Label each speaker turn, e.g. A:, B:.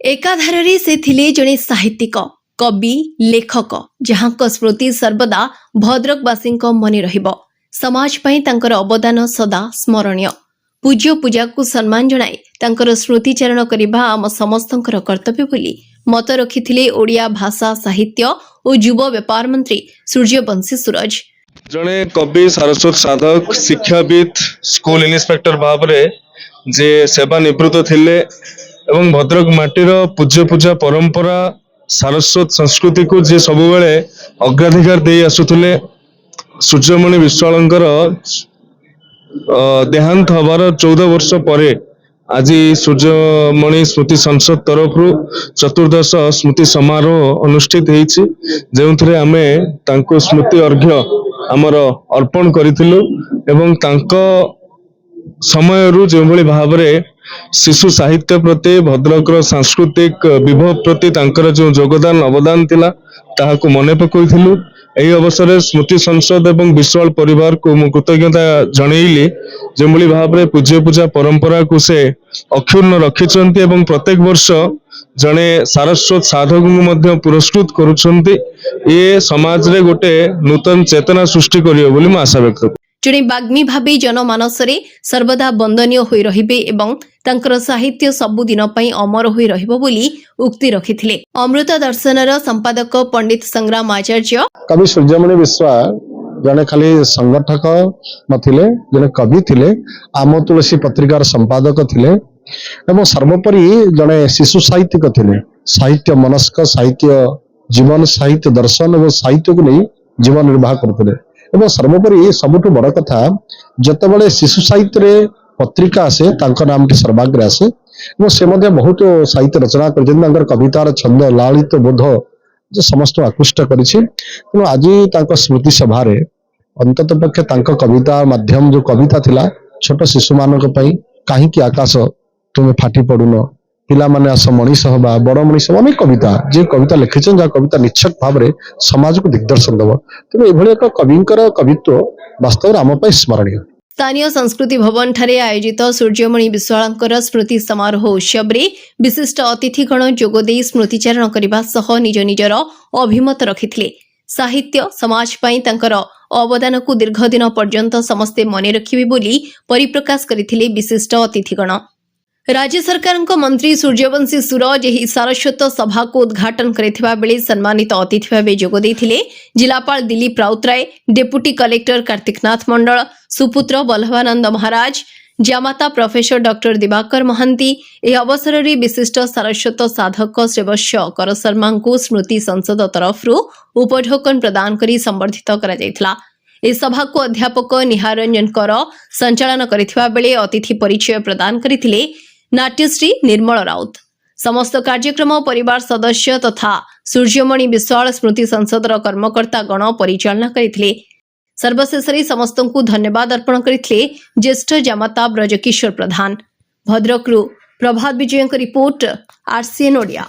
A: एकाधारे से थिले जड़े साहित्यिक कवि लेखक जहाँ स्मृति सर्वदा भद्रकवासी मन रहिबो। समाज पई तांकर अवदान सदा स्मरणीय। पूज्य पूजा को सम्मान जणाई तांकर स्मृतिचारण करबा आम समस्तंकर कर्तव्य बोली मत रखिथिले ओडिया भाषा साहित्य और युवा व्यापार मंत्री सूर्यवंशी सूरज।
B: जड़े कवि सारस्वत साधक शिक्षाविद स्कूल इन्स्पेक्टर भाव जे सेवा निवृत्त थिले एवं भद्रक माटीर पूज्य पूजा परंपरा सारस्वत संस्कृति को जे सब बेले अग्राधिकार दे आसुथिले। सूर्यमणि विश्वालंकर देहांत हबार 14 वर्ष पर आज सूर्यमणि स्मृति संसद तरफ चतुर्दश स्मृति समारोह अनुष्ठित होईछि, जेउथिरे आमे तांको स्मृति अर्घ्य आमर अर्पण करिथिलु एवं तांको समयरू जो भाव शिशु साहित्य प्रति भद्रकर सांस्कृतिक विभव प्रति तांकर जो योगदान अवदान थिला ताहाको मने पकइथिलु। एही अवसर में स्मृति संसद एवं विश्वाल परिवार को मु कृतज्ञता जनइली जो भाव पूज्य पूजा परंपरा को से अक्षुण्ण रखिछन्ति एवं प्रत्येक वर्ष जने सारस्वत साधक को पुरस्कृत करुछन्ति। ये समाज रे गोटे नूतन चेतना सृष्टि करियो बोली मु आशा व्यक्त करू।
A: जड़े बाग्मी भावी जनमानसरे सर्वदा वंदनीय होई रहिबे एवं तांकर साहित्य सबुदिन पई अमर होई रहिबो बोली उक्ति रखिथिले। अमृत दर्शनर संपादक पंडित संग्राम आचार्य
C: कवि सूर्यमणि विश्वा जने खाली संगठक नथिले, जने कवि थिले, आम तुलसी पत्रिकार संपादक थिले एवं सर्वोपरि जने शिशु साहित्यिक थिले। साहित्य मनस्क, साहित्य जीवन, साहित्य दर्शन और साहित्य को नहीं जीवन निर्वाह करते। एवं सर्वोपरि सबुठ बड़ कथा जतबेले शिशु साहित्य रे पत्रिका आसे तांकर नामटी सर्वाग्रे आसे एवं से मध्य बहुत साहित्य रचना कर कवितार छंद लालित बोध जो समस्त आकृष्ट करिछि। तेणु आज तांकर स्मृति सभा रे अंतत पक्षे तांकर कविता माध्यम जो कविता थिला छोट शिशु मानक पई काहे कि आकाश तुमे फाटी पडुन, पिला माने आस मनीष हबा, बड़ मनीष अनेक कविता जे कविता लिखिछन जा कविता निश्चक भाव रे समाज को दिग्दर्शन देव। तेणु एभली एक कविंकर कवित्व वास्तव आम पई स्मरणीय।
A: स्थानीय संस्कृति भवन ठारे आयोजित सूर्यमणि विश्वालंकर स्मृति समारोह उत्सव रे विशिष्ट अतिथिगण जोगदे स्मृतिचारण करबा सह निज निजर अभिमत रखिथिले। साहित्य समाज पई तांकर अवदान को दीर्घ दिन पर्यंत समस्ते मने रखिबे बोली परिप्रकाश करथिले विशिष्ट अतिथिगण। राज्य सरकार मंत्री सूर्यवंशी सूरज एही सारस्वत सभा को उद्घाटन करथिबा बेले सम्मानित अतिथि भावे जोग देथिले। जिलापाल दिलीप राउतराय, डेप्यूटी कलेक्टर कार्तिकनाथ मंडल, सुपुत्र बल्लभानंद महाराज, जामाता प्रोफेसर डॉक्टर दिवाकर महांती। एही अवसर में विशिष्ट सारस्वत साधक श्रेवश्य कर शर्मा को स्मृति संसद तरफ उपढोकन प्रदान करी संबर्धित करा जायथिला। इस सभा को अध्यापक निहार रंजन कर संचालन करथिबा बेले अतिथि परिचय प्रदान करथिले नाट्यश्री निर्मल राउत। समस्त कार्यक्रम परिवार सदस्य तथा सूर्यमणि विश्वाल स्मृति संसदर कर्मकर्ता गण परिचालना करथिले। सर्वशेष समस्त को धन्यवाद अर्पण करथिले ज्येष्ठ जामाता ब्रजकिशोर प्रधान। भद्रकरू प्रभात विजय रिपोर्ट, RCN ओडिया।